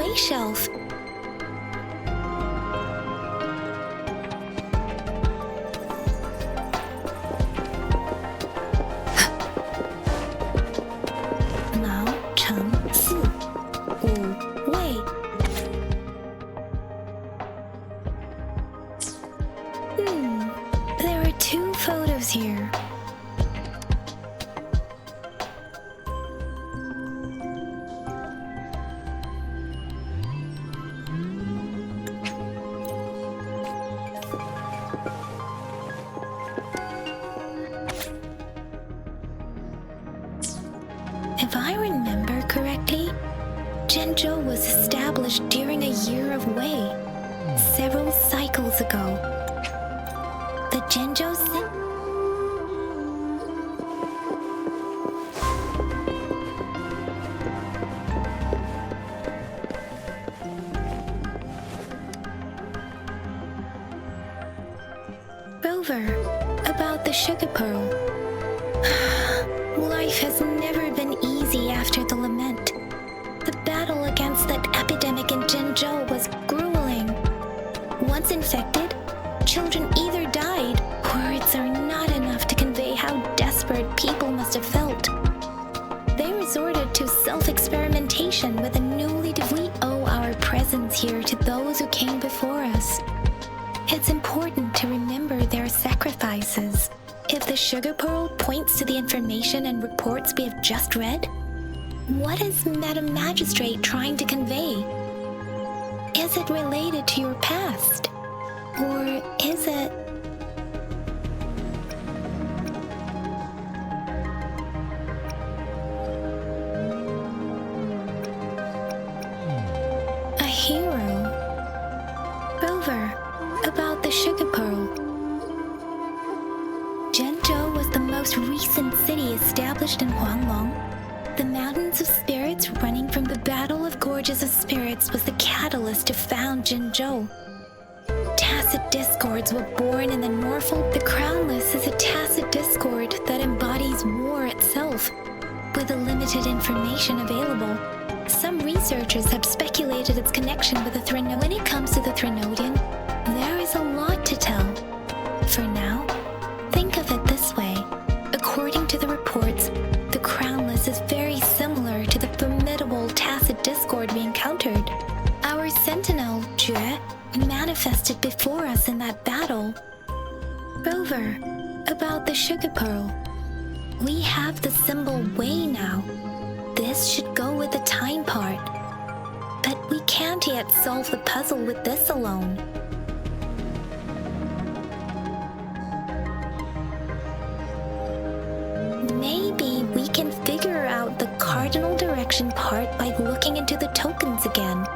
display shelf. There are two photos here. If I remember correctly, Zhenzhou was established during a year of Wei, several cycles ago. The Zhenzhou Rover, about the sugar pearl. Life has never been easy after the lament. The battle against that epidemic in Zhenzhou was grueling. Once infected, children either died, words are not enough to convey how desperate people must have felt. They resorted to self-experimentation with a newly developed. We owe our presence here to those who came before us. It's important to remember their sacrifices. If the sugar pearl points to the information and reports we have just read, what is Madam Magistrate trying to convey? Is it related to your past? Or is it... a hero? Rover, about the sugar pearl. Zhenzhou was the most recent city established in Huanglong. The Mountains of Spirits running from the Battle of Gorges of Spirits was the catalyst to found Zhenzhou. Tacit discords were born in the Norfolk. The Crownless is a tacit discord that embodies war itself. With the limited information available, some researchers have speculated its connection with the Threno. When it comes to the Threnodian, there is a lot to tell. For now, think of it this way. According to the reports, the Crownless is very similar to the formidable tacit discord we encountered. Our sentinel, Jue, manifested before us in that battle. Rover, about the sugar pearl. We have the symbol Wei now. This should go with the time part. But we can't yet solve the puzzle with this alone. Maybe we can figure out the cardinal direction part by looking into the tokens again.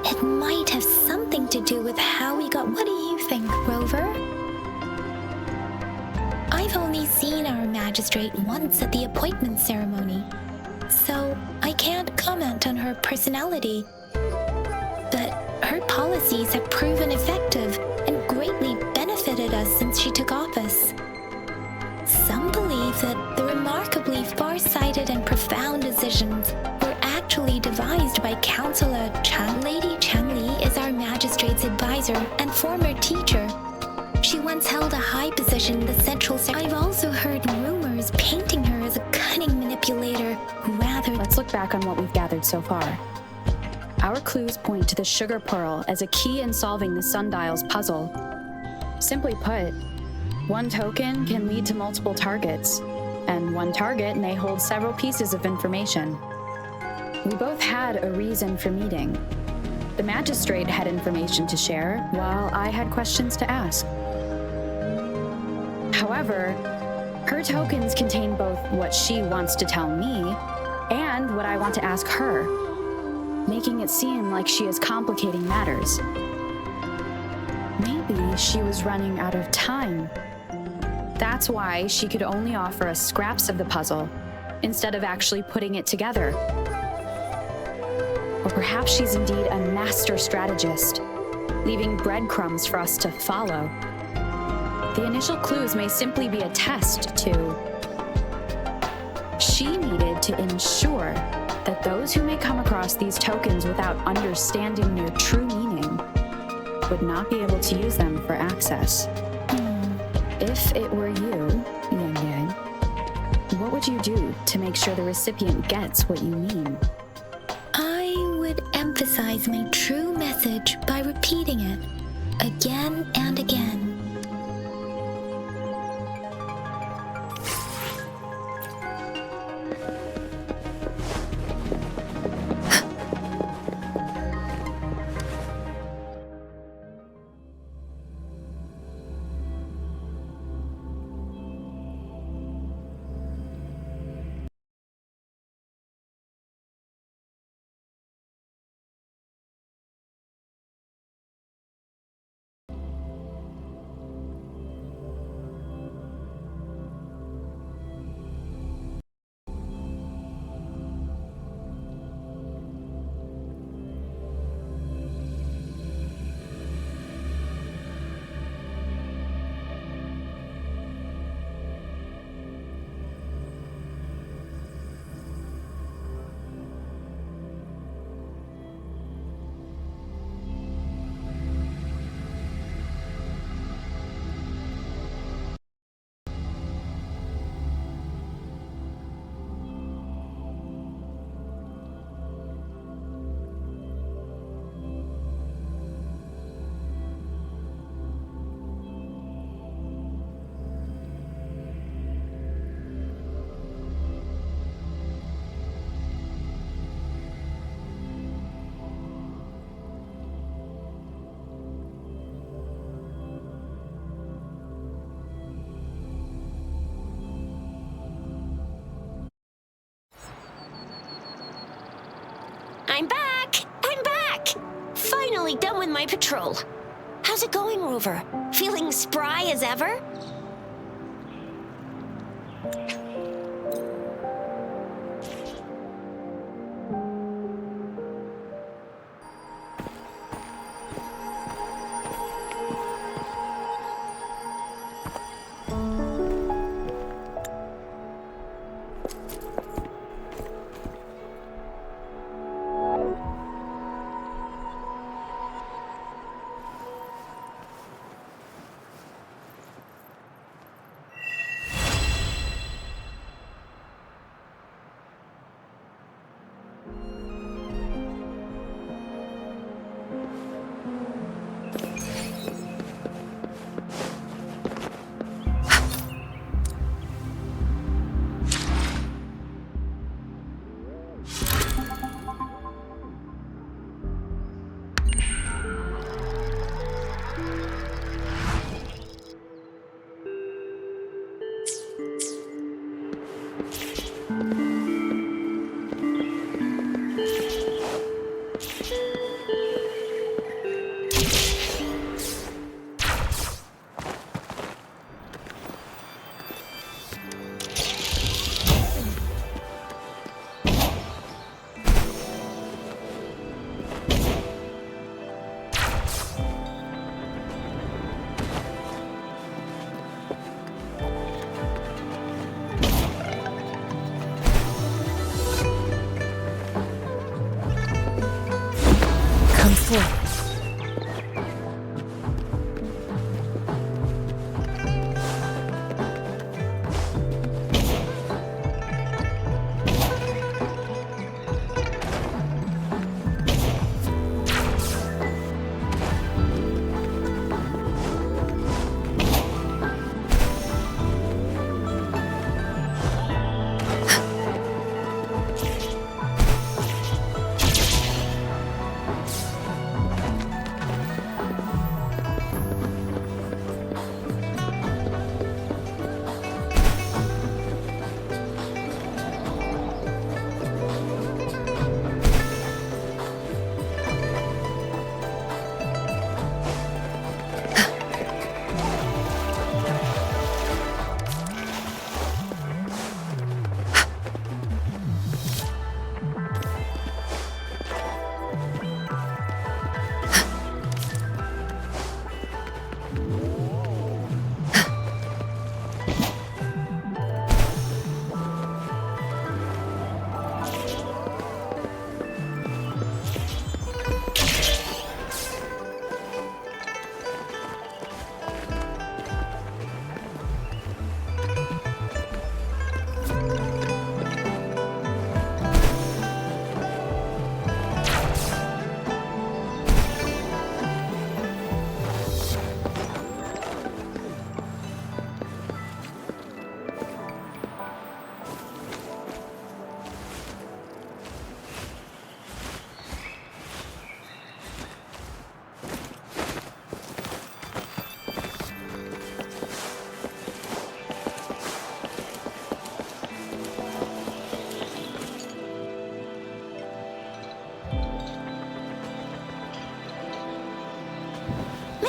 It might have something to do with how we got... What do you think, Rover? I've only seen our magistrate once at the appointment ceremony, so I can't comment on her personality. But her policies have proven effective and greatly benefited us since she took office. Some believe that the remarkably far-sighted and profound decisions were actually devised by Councillor Chang. Lady Chang Li is our magistrate's advisor and former teacher. She once held a high position in the central... I've also heard rumors painting her as a cunning manipulator rather... Let's look back on what we've gathered so far. Our clues point to the sugar pearl as a key in solving the sundial's puzzle. Simply put, one token can lead to multiple targets, and one target may hold several pieces of information. We both had a reason for meeting. The magistrate had information to share, while I had questions to ask. However, her tokens contain both what she wants to tell me and what I want to ask her, making it seem like she is complicating matters. Maybe she was running out of time. That's why she could only offer us scraps of the puzzle, instead of actually putting it together. Or perhaps she's indeed a master strategist, leaving breadcrumbs for us to follow. The initial clues may simply be a test to... She needed to ensure that those who may come across these tokens without understanding their true meaning would not be able to use them for access. If it were you, Yang Yang, what would you do to make sure the recipient gets what you mean? I would emphasize my true message by repeating it again and again. I'm back! I'm back! Finally done with my patrol. How's it going, Rover? Feeling spry as ever?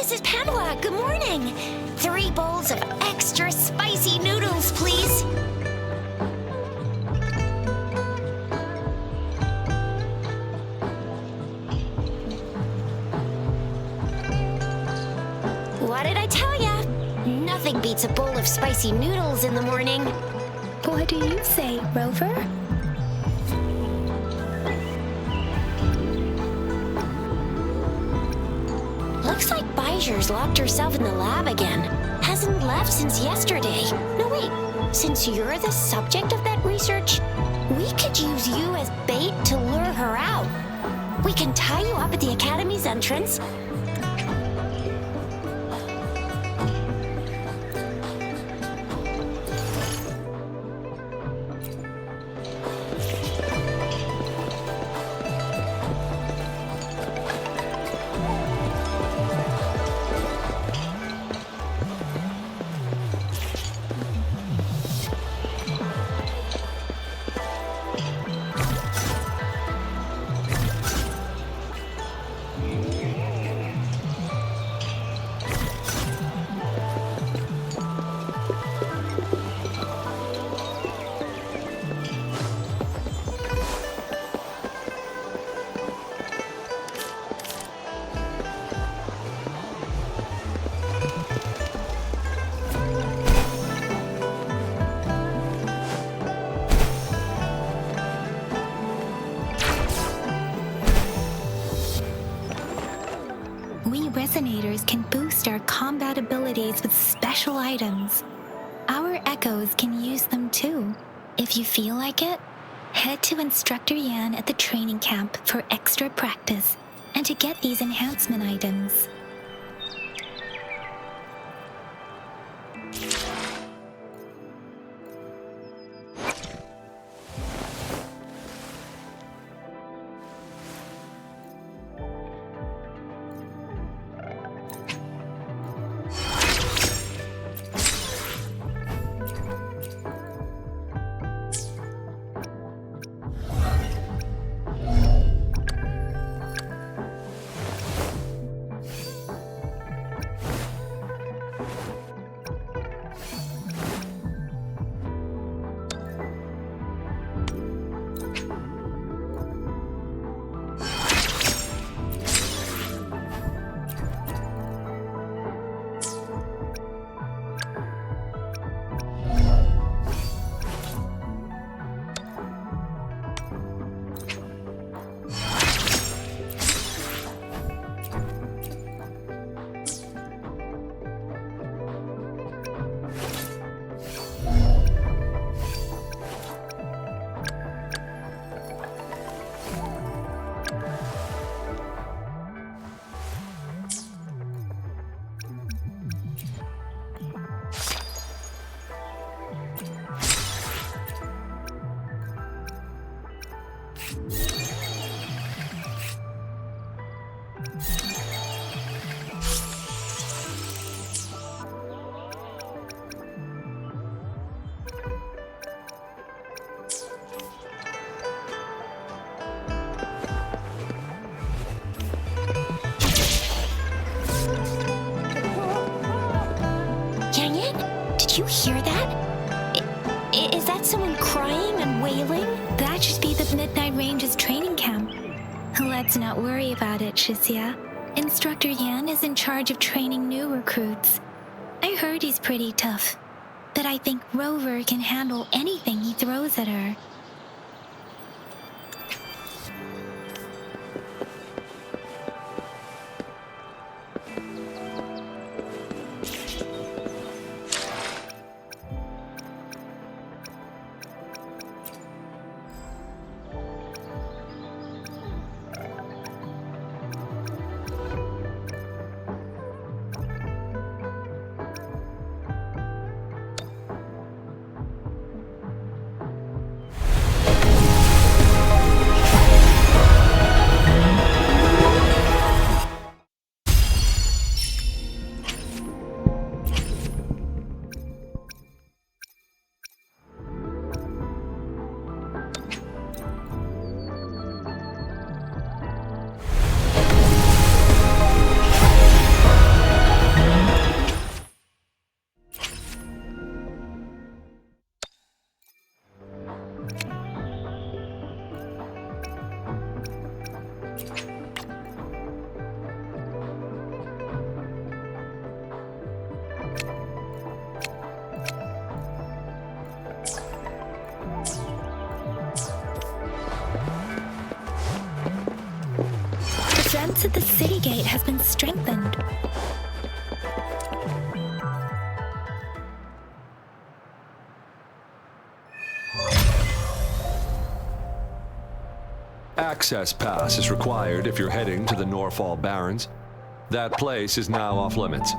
Mrs. Pamela, good morning. 3 bowls of extra spicy noodles, please. What did I tell ya? Nothing beats a bowl of spicy noodles in the morning. What do you say, Rover? Looks like Bijou's locked herself in the lab again. Hasn't left since yesterday. No, wait. Since you're the subject of that research, we could use you as bait to lure her out. We can tie you up at the Academy's entrance. Resonators can boost our combat abilities with special items. Our echoes can use them too. If you feel like it, head to Instructor Yan at the training camp for extra practice and to get these enhancement items. Did you hear that? Is that someone crying and wailing? That should be the Midnight Range's training camp. Let's not worry about it, Shizia. Instructor Yan is in charge of training new recruits. I heard he's pretty tough, but I think Rover can handle anything he throws at her. defense at the city gate has been strengthened. Access pass is required if you're heading to the Norfall Barrens. That place is now off limits.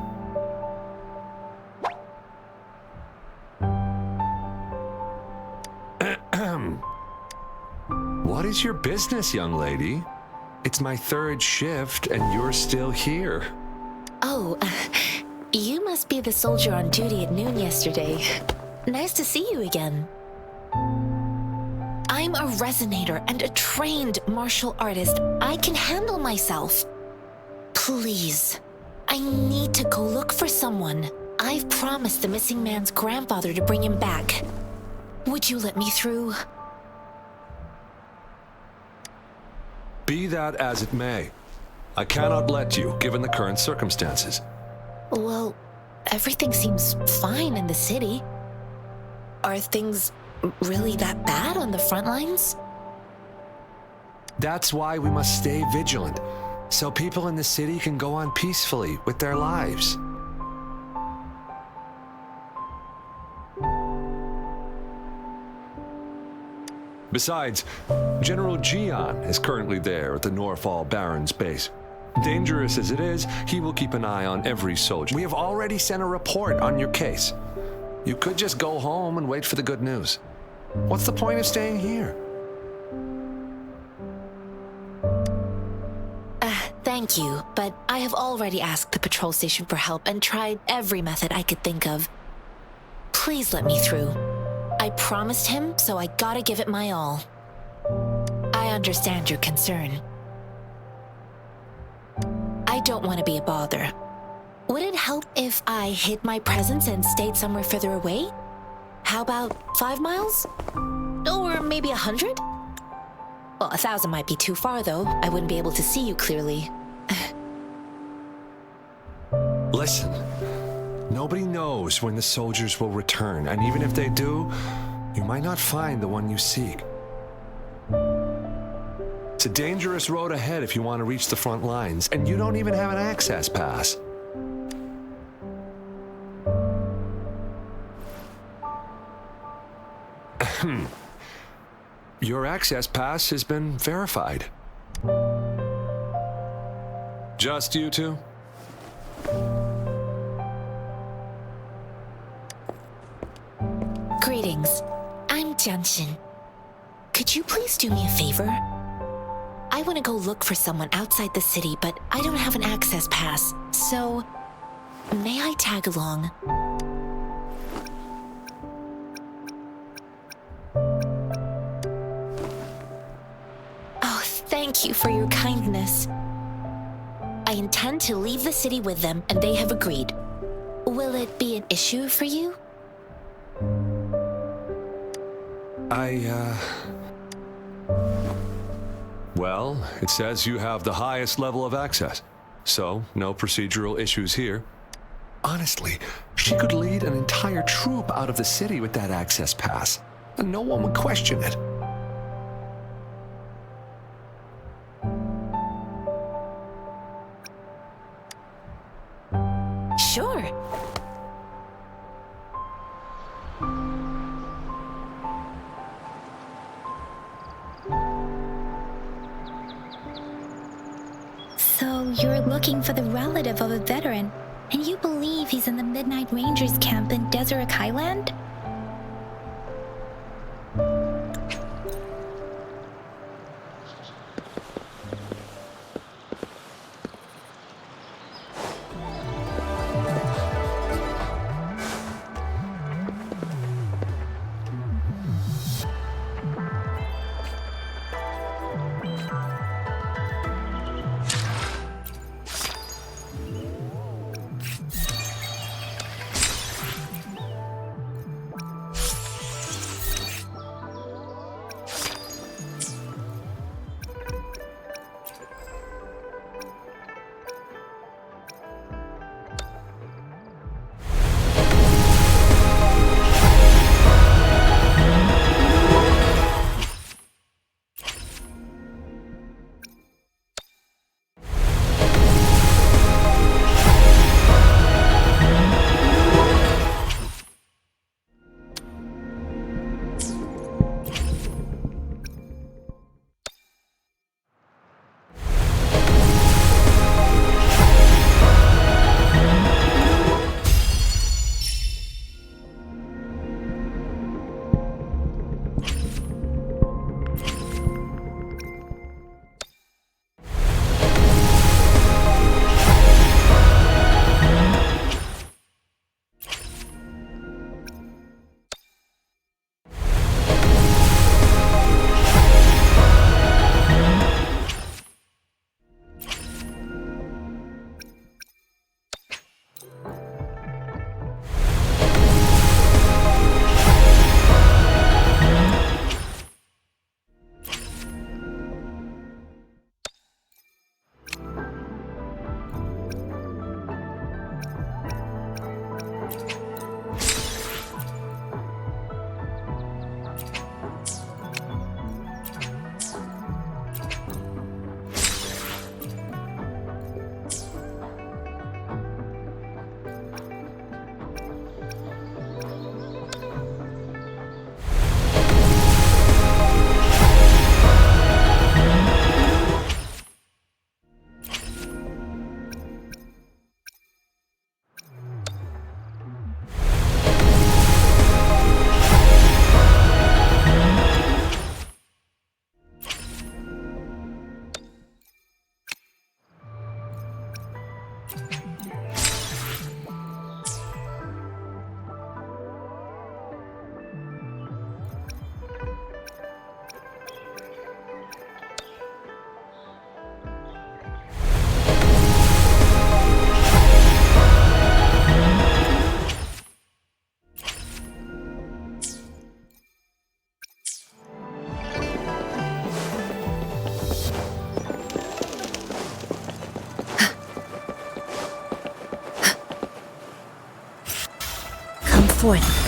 What is your business, young lady? It's my third shift and you're still here. Oh, you must be the soldier on duty at noon yesterday. Nice to see you again. I'm a resonator and a trained martial artist. I can handle myself. Please, I need to go look for someone. I've promised the missing man's grandfather to bring him back. Would you let me through? Be that as it may, I cannot let you, given the current circumstances. Well, everything seems fine in the city. Are things really that bad on the front lines? That's why we must stay vigilant, so people in the city can go on peacefully with their lives. Besides, General Gian is currently there at the Norfall Barrens base. Dangerous as it is, he will keep an eye on every soldier. We have already sent a report on your case. You could just go home and wait for the good news. What's the point of staying here? Thank you, but I have already asked the patrol station for help and tried every method I could think of. Please let me through. I promised him, so I gotta give it my all. I understand your concern. I don't want to be a bother. Would it help if I hid my presence and stayed somewhere further away? How about 5 miles? Or maybe 100? Well, 1,000 might be too far, though. I wouldn't be able to see you clearly. Listen, nobody knows when the soldiers will return, and even if they do, you might not find the one you seek. It's a dangerous road ahead if you want to reach the front lines, and you don't even have an access pass. Your access pass has been verified. Just you two? Greetings. I'm Jianshin. Could you please do me a favor? I want to go look for someone outside the city, but I don't have an access pass, so may I tag along? Oh, thank you for your kindness. I intend to leave the city with them, and they have agreed. Will it be an issue for you? Well, it says you have the highest level of access, so no procedural issues here. Honestly, she could lead an entire troop out of the city with that access pass, and no one would question it. Sure. So you're looking for the relative of a veteran, and you believe he's in the Midnight Rangers camp in Deseret Highland? forth.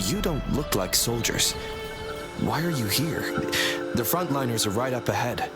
You don't look like soldiers. Why are you here? The frontliners are right up ahead.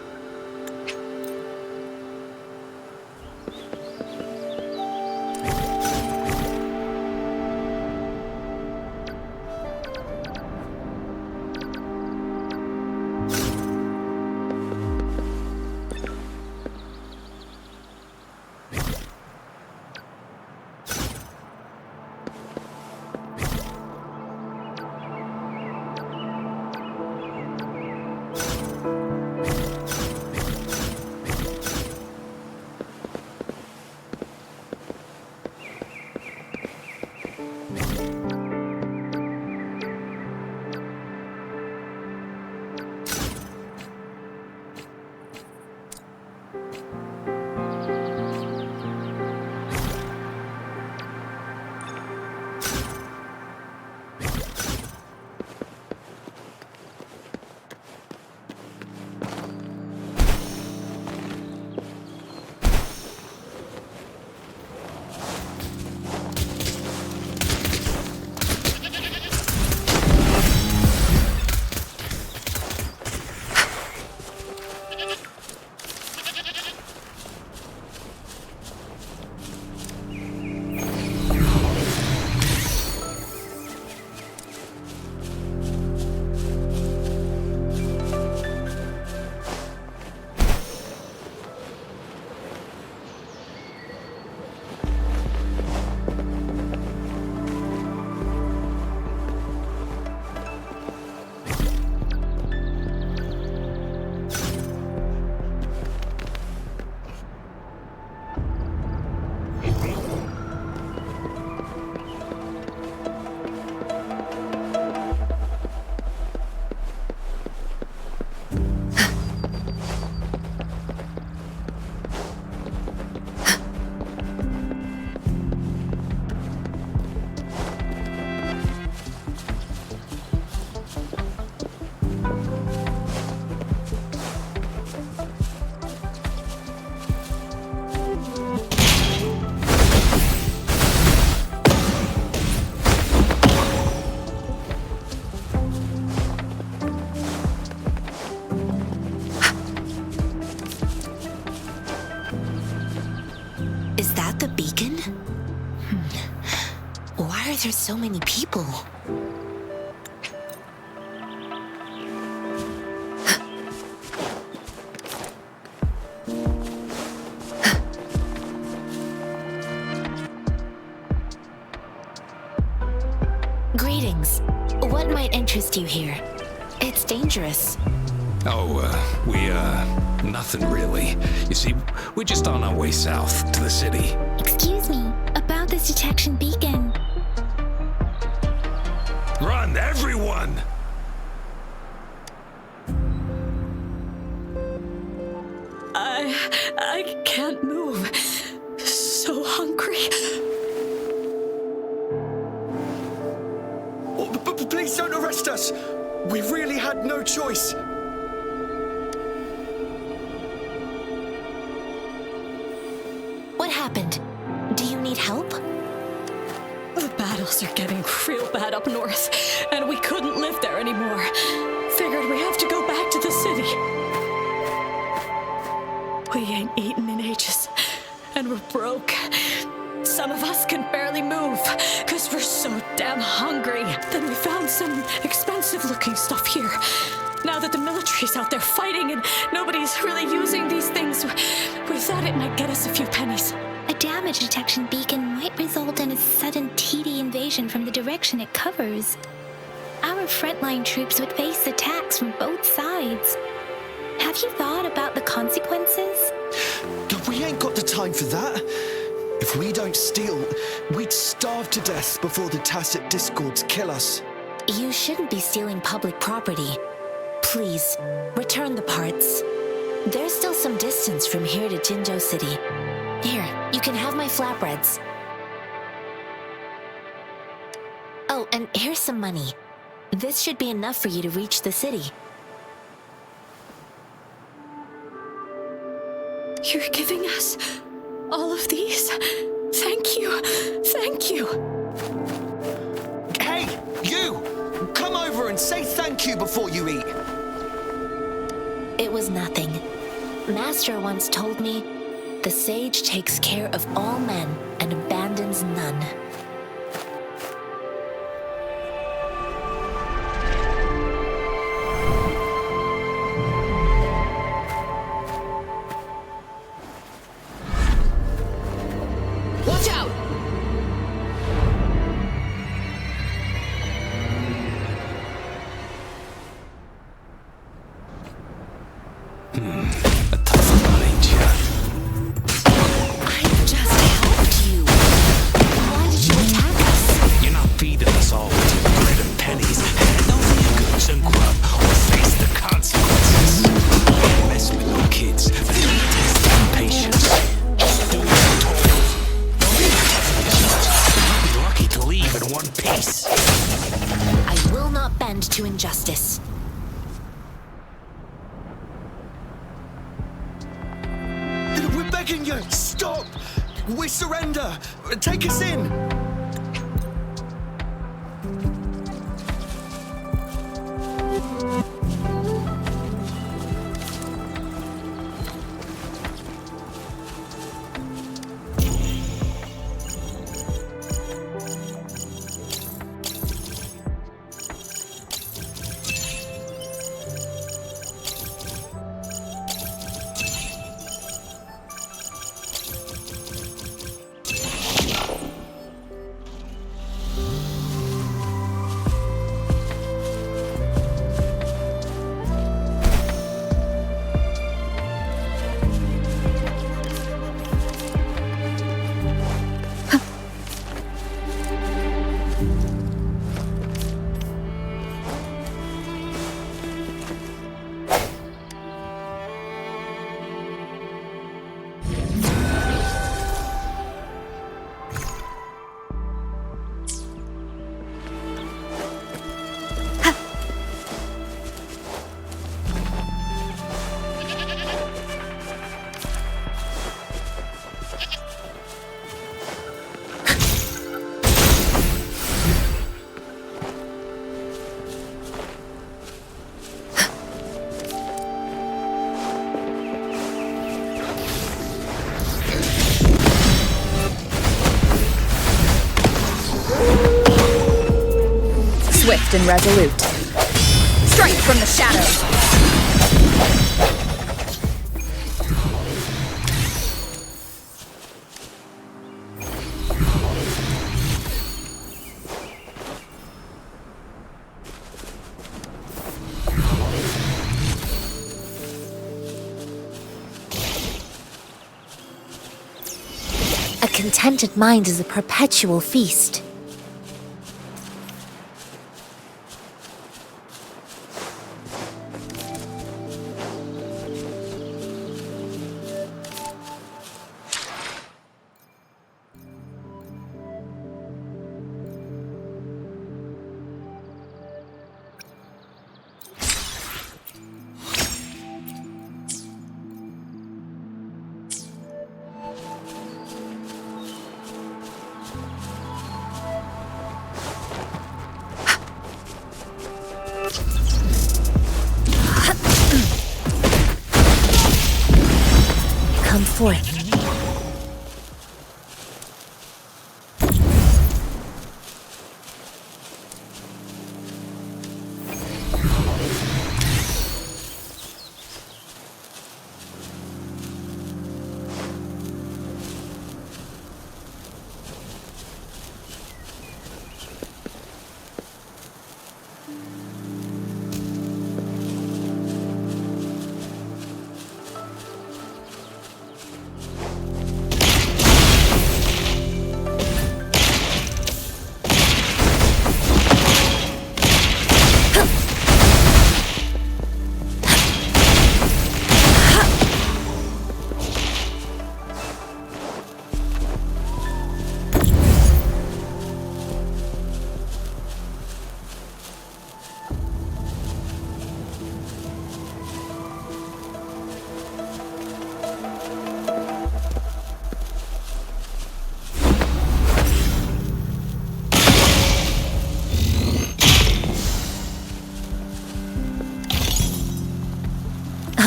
the beacon? Why are there so many people? Greetings. What might interest you here? It's dangerous. Nothing really. You see, we're just on our way south to the city. Excuse me, about this detection beacon. Run, everyone! I can't move. So hungry. Please don't arrest us! We really had no choice. What happened? Do you need help? The battles are getting real bad up north, and we couldn't live there anymore. Figured we have to go back to the city. We ain't eaten in ages, and we're broke. Some of us can barely move, because we're so damn hungry. Then we found some expensive-looking stuff here. Now that the military's out there fighting and nobody's really using these things, we thought it might get us a few pennies. A damage detection beacon might result in a sudden TD invasion from the direction it covers. Our frontline troops would face attacks from both sides. Have you thought about the consequences? We ain't got the time for that. If we don't steal, we'd starve to death before the tacit discords kill us. You shouldn't be stealing public property. Please, return the parts. There's still some distance from here to Jinzhou City. Here, you can have my flatbreads. Oh, and here's some money. This should be enough for you to reach the city. You're giving us all of these? Thank you. Thank you. Hey, you! Come over and say thank you before you eat. It was nothing. Master once told me, the sage takes care of all men and abandons none. Watch out! A tough one, ain't ya? I just helped you. Why did you attack us? You're not feeding us all with your bread and pennies. Hand over your goods and grub, or face the consequences. Don't mess with no kids. They need test and patience. Just do what you're told. Don't be tough on you'll be lucky to leave in one piece. I will not bend to injustice. We're begging you, stop! We surrender! Take us in! Swift and resolute. Strike from the shadows. A contented mind is a perpetual feast. Come forth.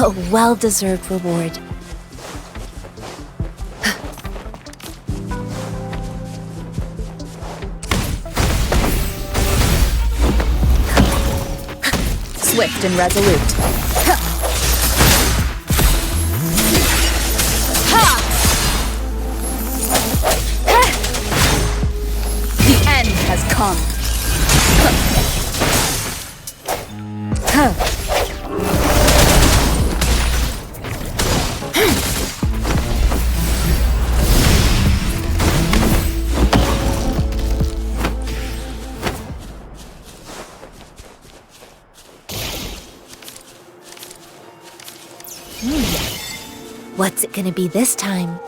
A well-deserved reward. Swift and resolute. The end has come. What's it gonna be this time?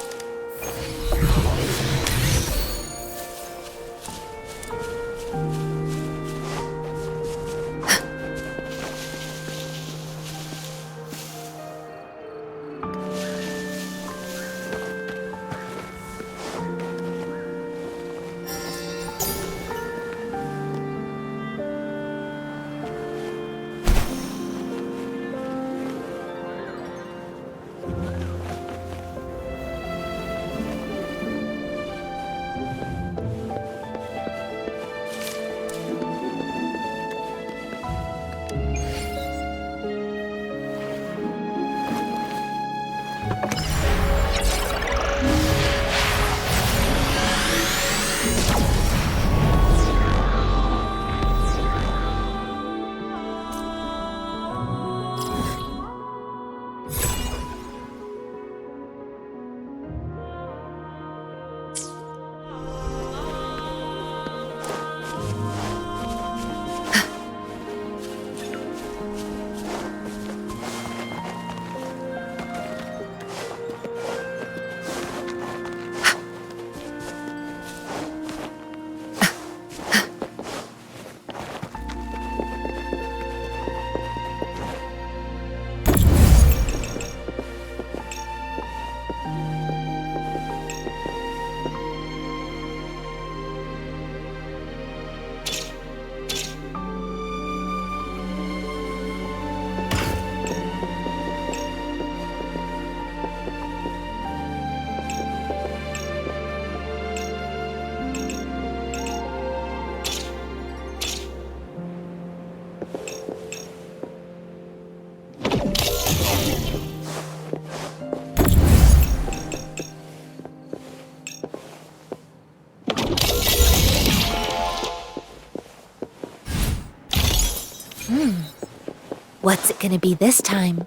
What's it gonna be this time?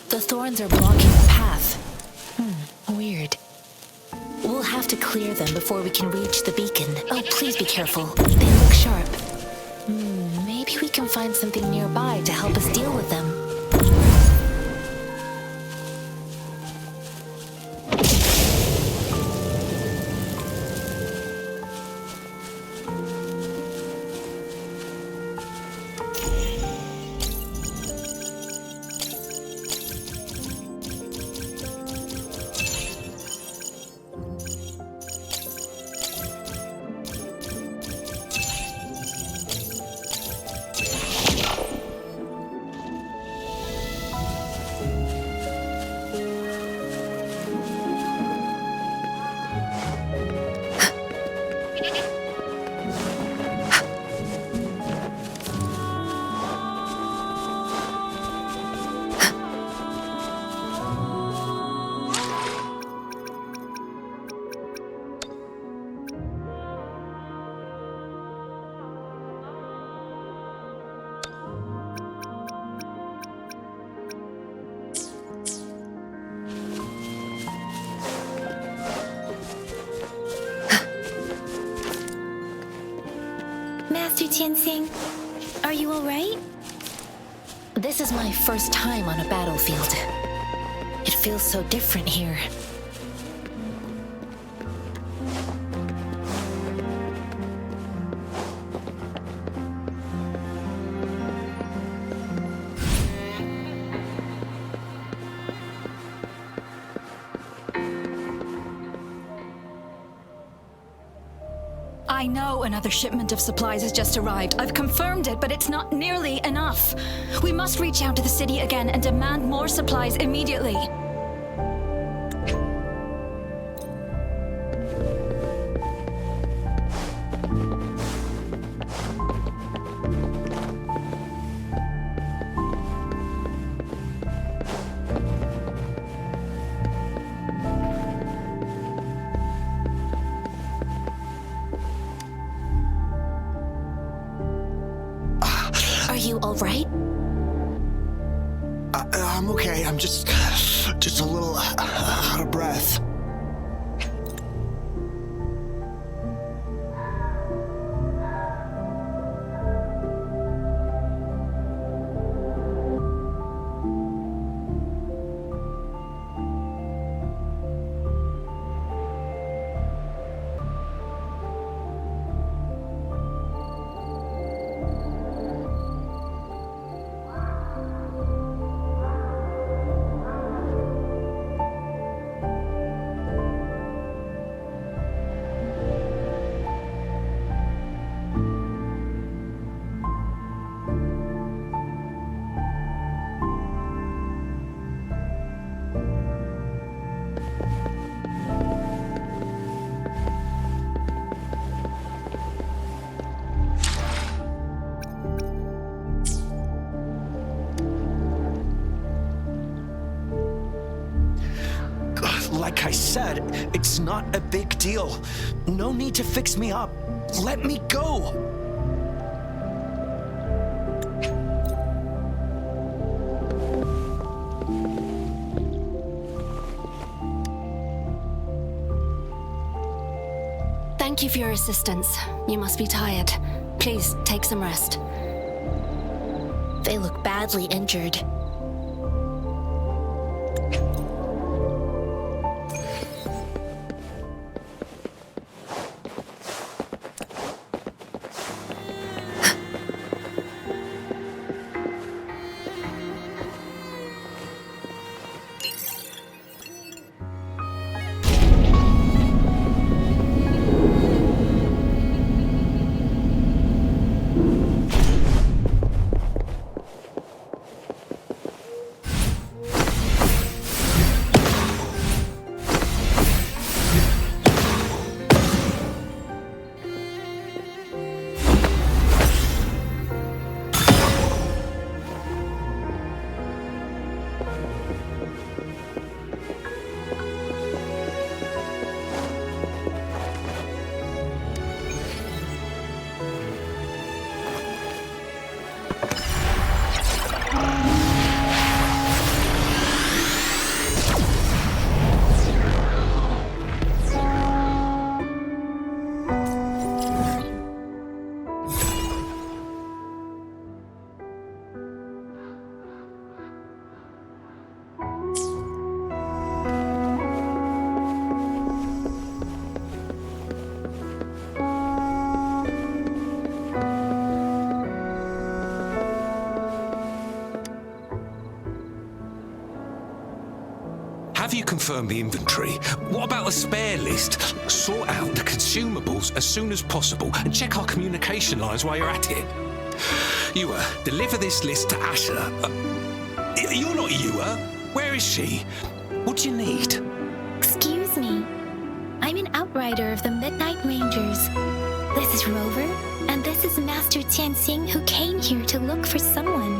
The thorns are blocking the path. Weird. We'll have to clear them before we can reach the beacon. Oh, please be careful. They look sharp. Maybe we can find something nearby to help us deal with them. Master Tianxing, are you alright? This is my first time on a battlefield. It feels so different here. I know another shipment of supplies has just arrived. I've confirmed it, but it's not nearly enough. We must reach out to the city again and demand more supplies immediately. Are you alright? I'm okay. I'm just a little out of breath. Like I said, it's not a big deal. No need to fix me up. Let me go. Thank you for your assistance. You must be tired. Please, take some rest. They look badly injured. confirm the inventory. What about a spare list? Sort out the consumables as soon as possible and check our communication lines while you're at it. Ewa, deliver this list to Asha. You're not Ewa. Where is she? What do you need? Excuse me. I'm an outrider of the Midnight Rangers. This is Rover, and this is Master Tianxing, who came here to look for someone.